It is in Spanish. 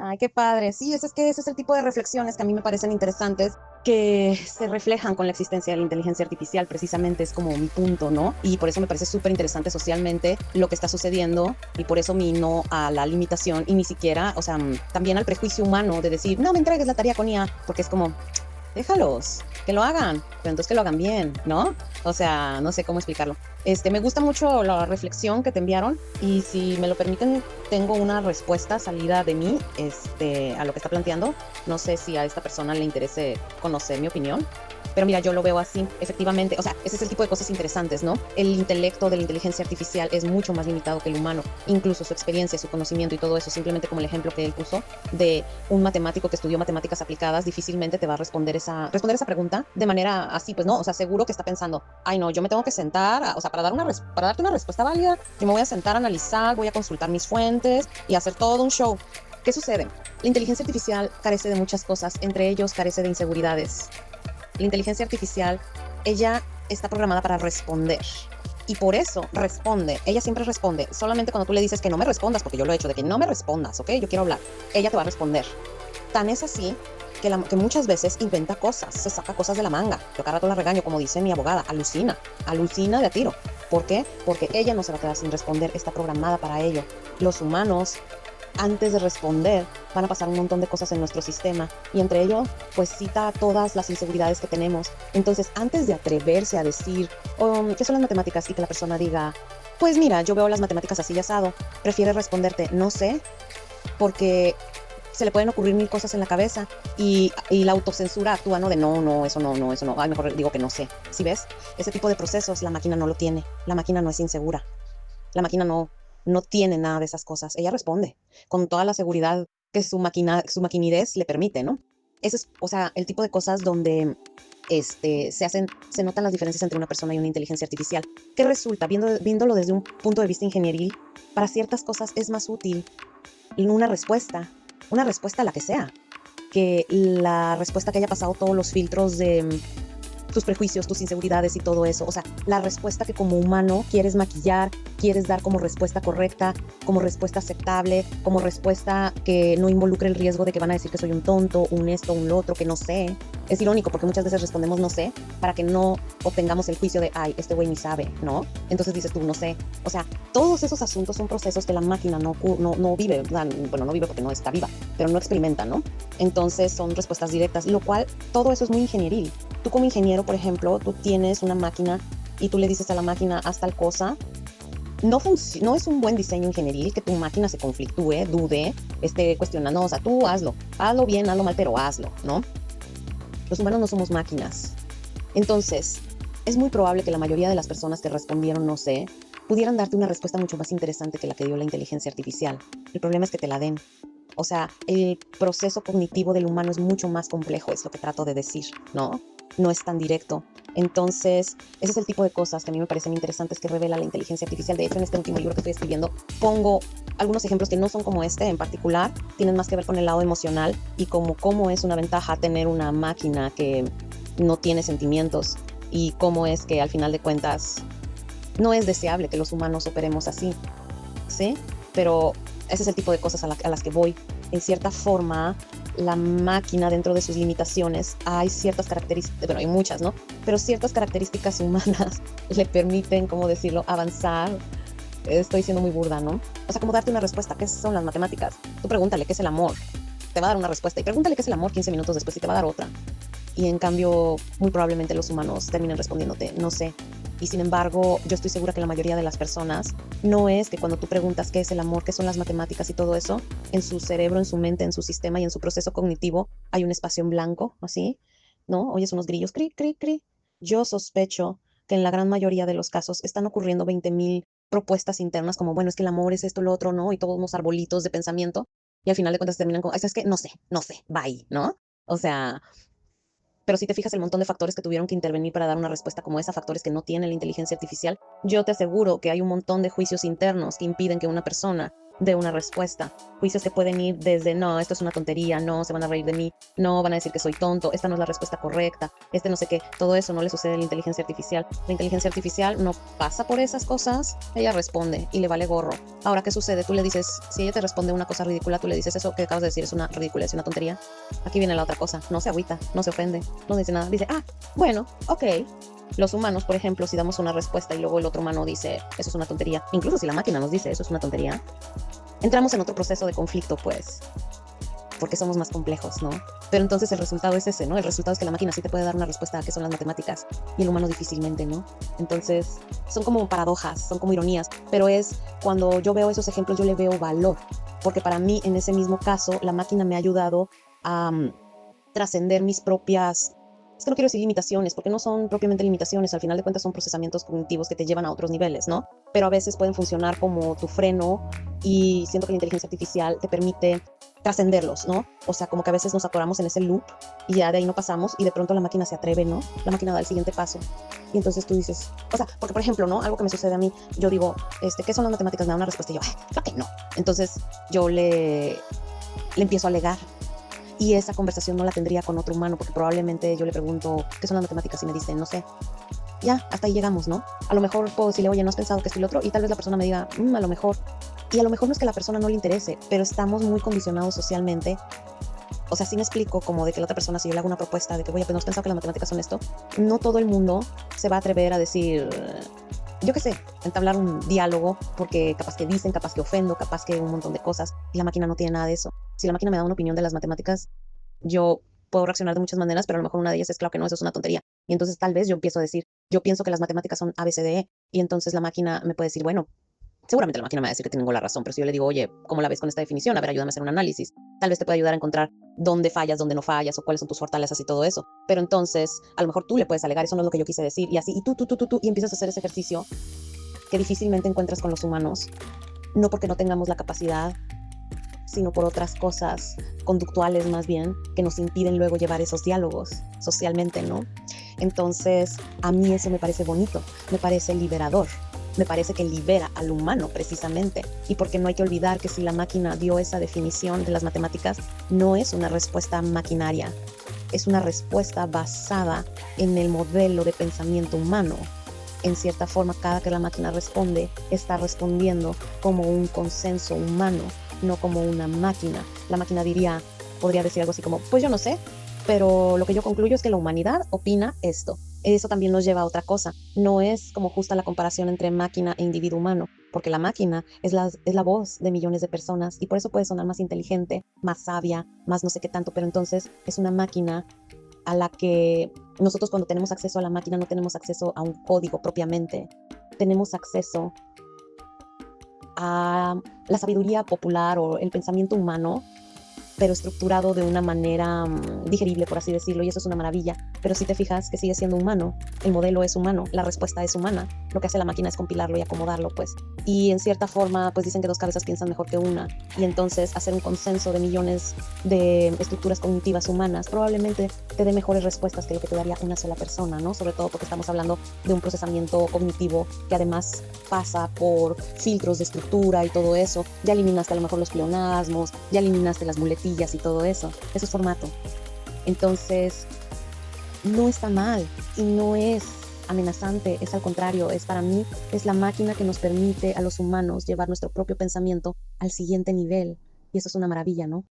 Ay, qué padre. Sí, es que ese es el tipo de reflexiones que a mí me parecen interesantes, que se reflejan con la existencia de la inteligencia artificial, precisamente es como mi punto, ¿no? Y por eso me parece súper interesante socialmente lo que está sucediendo y por eso mi no a la limitación y ni siquiera, o sea, también al prejuicio humano de decir, no me entregues la tarea con IA, porque es como, déjalos, que lo hagan, pero entonces que lo hagan bien, ¿no? O sea, no sé cómo explicarlo. Me gusta mucho la reflexión que te enviaron y si me lo permiten, tengo una respuesta salida de mí, a lo que está planteando. No sé si a esta persona le interese conocer mi opinión. Pero mira, yo lo veo así, efectivamente, o sea, ese es el tipo de cosas interesantes, ¿no? El intelecto de la inteligencia artificial es mucho más limitado que el humano, incluso su experiencia, su conocimiento y todo eso, simplemente como el ejemplo que él puso de un matemático que estudió matemáticas aplicadas, difícilmente te va a responder esa pregunta de manera así, pues no, o sea, seguro que está pensando, ay no, yo me tengo que sentar, o sea, para darte una respuesta válida, yo me voy a sentar a analizar, voy a consultar mis fuentes y hacer todo un show. ¿Qué sucede? La inteligencia artificial carece de muchas cosas, entre ellos carece de inseguridades. La inteligencia artificial, ella está programada para responder. Y por eso responde, ella siempre responde, solamente cuando tú le dices que no me respondas, porque yo lo he hecho, de que no me respondas, ¿ok? Yo quiero hablar, ella te va a responder. Tan es así que muchas veces inventa cosas, se saca cosas de la manga. Yo cada rato la regaño, como dice mi abogada, alucina de a tiro. ¿Por qué? Porque ella no se va a quedar sin responder, está programada para ello. Los humanos, antes de responder, van a pasar un montón de cosas en nuestro sistema y entre ello, pues cita todas las inseguridades que tenemos. Entonces, antes de atreverse a decir qué son las matemáticas y que la persona diga, pues mira, yo veo las matemáticas así y asado, prefiere responderte, no sé, porque se le pueden ocurrir mil cosas en la cabeza y la autocensura actúa, ¿no? De eso no, ay, mejor digo que no sé. ¿Sí ves? Ese tipo de procesos la máquina no lo tiene, la máquina no es insegura. La máquina no tiene nada de esas cosas. Ella responde con toda la seguridad que su maquinidad le permite, ¿no? Ese es, o sea, el tipo de cosas donde se notan las diferencias entre una persona y una inteligencia artificial. ¿Qué resulta? Viéndolo desde un punto de vista ingenieril, para ciertas cosas es más útil una respuesta a la que sea, que la respuesta que haya pasado todos los filtros de tus prejuicios, tus inseguridades y todo eso. O sea, la respuesta que como humano quieres maquillar, quieres dar como respuesta correcta, como respuesta aceptable, como respuesta que no involucre el riesgo de que van a decir que soy un tonto, un esto, un lo otro, que no sé. Es irónico porque muchas veces respondemos no sé para que no obtengamos el juicio de, ay, este güey ni sabe, ¿no? Entonces dices tú, no sé. O sea, todos esos asuntos son procesos que la máquina no vive, bueno, no vive porque no está viva, pero no experimenta, ¿no? Entonces son respuestas directas, lo cual todo eso es muy ingenieril. Tú como ingeniero, por ejemplo, tú tienes una máquina y tú le dices a la máquina, haz tal cosa. No es un buen diseño ingenieril que tu máquina se conflictúe, dude, esté cuestionando. O sea, tú hazlo bien, hazlo mal, pero hazlo, ¿no? Los humanos no somos máquinas. Entonces, es muy probable que la mayoría de las personas que respondieron no sé, pudieran darte una respuesta mucho más interesante que la que dio la inteligencia artificial. El problema es que te la den. O sea, el proceso cognitivo del humano es mucho más complejo, es lo que trato de decir, ¿no? No es tan directo. Entonces, ese es el tipo de cosas que a mí me parecen interesantes que revela la inteligencia artificial. De hecho, en este último libro que estoy escribiendo, pongo algunos ejemplos que no son como este en particular, tienen más que ver con el lado emocional y como cómo es una ventaja tener una máquina que no tiene sentimientos y cómo es que al final de cuentas no es deseable que los humanos operemos así, ¿sí? Pero ese es el tipo de cosas a las que voy. En cierta forma, la máquina, dentro de sus limitaciones, hay ciertas características, bueno, hay muchas, ¿no? Pero ciertas características humanas le permiten, ¿cómo decirlo?, avanzar. Estoy siendo muy burda, ¿no? O sea, como darte una respuesta. ¿Qué son las matemáticas? Tú pregúntale, ¿qué es el amor? Te va a dar una respuesta. Y pregúntale, ¿qué es el amor? 15 minutos después y te va a dar otra. Y en cambio, muy probablemente los humanos terminen respondiéndote, no sé. Y sin embargo, yo estoy segura que la mayoría de las personas no es que cuando tú preguntas qué es el amor, qué son las matemáticas y todo eso, en su cerebro, en su mente, en su sistema y en su proceso cognitivo hay un espacio en blanco, así, ¿no? Oyes unos grillos, cri, cri, cri. Yo sospecho que en la gran mayoría de los casos están ocurriendo 20,000 propuestas internas como, bueno, es que el amor es esto, lo otro, ¿no? Y todos unos arbolitos de pensamiento. Y al final de cuentas terminan con, es que no sé, bye, ¿no? O sea, pero si te fijas el montón de factores que tuvieron que intervenir para dar una respuesta como esa, factores que no tiene la inteligencia artificial, yo te aseguro que hay un montón de juicios internos que impiden que una persona de una respuesta. Juicios que pueden ir desde, no, esto es una tontería, no, se van a reír de mí, no, van a decir que soy tonto, esta no es la respuesta correcta, este no sé qué. Todo eso no le sucede a la inteligencia artificial. La inteligencia artificial no pasa por esas cosas, ella responde y le vale gorro. Ahora, ¿qué sucede? Tú le dices, si ella te responde una cosa ridícula, tú le dices, eso que acabas de decir es una ridícula, es una tontería. Aquí viene la otra cosa, no se agüita, no se ofende, no dice nada, dice, bueno, ok. Los humanos, por ejemplo, si damos una respuesta y luego el otro humano dice, eso es una tontería, incluso si la máquina nos dice, eso es una tontería, entramos en otro proceso de conflicto, pues, porque somos más complejos, ¿no? Pero entonces el resultado es ese, ¿no? El resultado es que la máquina sí te puede dar una respuesta a qué son las matemáticas y el humano difícilmente, ¿no? Entonces, son como paradojas, son como ironías, pero es cuando yo veo esos ejemplos, yo le veo valor, porque para mí, en ese mismo caso, la máquina me ha ayudado a trascender mis propias, es que no quiero decir limitaciones, porque no son propiamente limitaciones, al final de cuentas son procesamientos cognitivos que te llevan a otros niveles, ¿no? Pero a veces pueden funcionar como tu freno y siento que la inteligencia artificial te permite trascenderlos, ¿no? O sea, como que a veces nos atoramos en ese loop y ya de ahí no pasamos y de pronto la máquina se atreve, ¿no? La máquina da el siguiente paso. Y entonces tú dices, o sea, porque por ejemplo, ¿no? Algo que me sucede a mí, yo digo, ¿qué son las matemáticas? Me da una respuesta y yo, creo que no. Entonces yo le empiezo a alegar. Y esa conversación no la tendría con otro humano, porque probablemente yo le pregunto, ¿qué son las matemáticas? Y me dice, no sé. Ya, hasta ahí llegamos, ¿no? A lo mejor puedo decirle, oye, ¿no has pensado que esto y lo otro? Y tal vez la persona me diga, a lo mejor. Y a lo mejor no es que a la persona no le interese, pero estamos muy condicionados socialmente. O sea, sí me explico como de que la otra persona, si yo le hago una propuesta de que, oye, pues ¿no has pensado que las matemáticas son esto? No todo el mundo se va a atrever a decir, yo qué sé, entablar un diálogo, porque capaz que dicen, capaz que ofendo, capaz que un montón de cosas, y la máquina no tiene nada de eso. Si la máquina me da una opinión de las matemáticas, yo puedo reaccionar de muchas maneras, pero a lo mejor una de ellas es, claro que no, eso es una tontería. Y entonces tal vez yo empiezo a decir, yo pienso que las matemáticas son A, B, C, D, E, y entonces la máquina me puede decir, bueno, seguramente la máquina me va a decir que tengo la razón, pero si yo le digo, oye, ¿cómo la ves con esta definición? A ver, ayúdame a hacer un análisis. Tal vez te pueda ayudar a encontrar dónde fallas, dónde no fallas, o cuáles son tus fortalezas y todo eso. Pero entonces, a lo mejor tú le puedes alegar, eso no es lo que yo quise decir, y así, y tú, y empiezas a hacer ese ejercicio que difícilmente encuentras con los humanos, no porque no tengamos la capacidad, sino por otras cosas conductuales más bien, que nos impiden luego llevar esos diálogos socialmente, ¿no? Entonces, a mí eso me parece bonito, me parece liberador, me parece que libera al humano precisamente. Y porque no hay que olvidar que si la máquina dio esa definición de las matemáticas, no es una respuesta maquinaria, es una respuesta basada en el modelo de pensamiento humano. En cierta forma, cada que la máquina responde, está respondiendo como un consenso humano, no como una máquina. La máquina podría decir algo así como, pues yo no sé, pero lo que yo concluyo es que la humanidad opina esto. Eso también nos lleva a otra cosa. No es como justa la comparación entre máquina e individuo humano, porque la máquina es la voz de millones de personas y por eso puede sonar más inteligente, más sabia, más no sé qué tanto, pero entonces es una máquina a la que nosotros cuando tenemos acceso a la máquina no tenemos acceso a un código propiamente, tenemos acceso a la sabiduría popular o el pensamiento humano, pero estructurado de una manera digerible, por así decirlo, y eso es una maravilla. Pero si te fijas que sigue siendo humano, el modelo es humano, la respuesta es humana, lo que hace la máquina es compilarlo y acomodarlo, pues. Y en cierta forma, pues dicen que dos cabezas piensan mejor que una, y entonces hacer un consenso de millones de estructuras cognitivas humanas probablemente te dé mejores respuestas que lo que te daría una sola persona, ¿no? Sobre todo porque estamos hablando de un procesamiento cognitivo que además pasa por filtros de estructura y todo eso. Ya eliminaste a lo mejor los pleonasmos, ya eliminaste las muletillas y todo eso. Eso es formato. Entonces, no está mal y no es amenazante, es al contrario, para mí, es la máquina que nos permite a los humanos llevar nuestro propio pensamiento al siguiente nivel. Y eso es una maravilla, ¿no?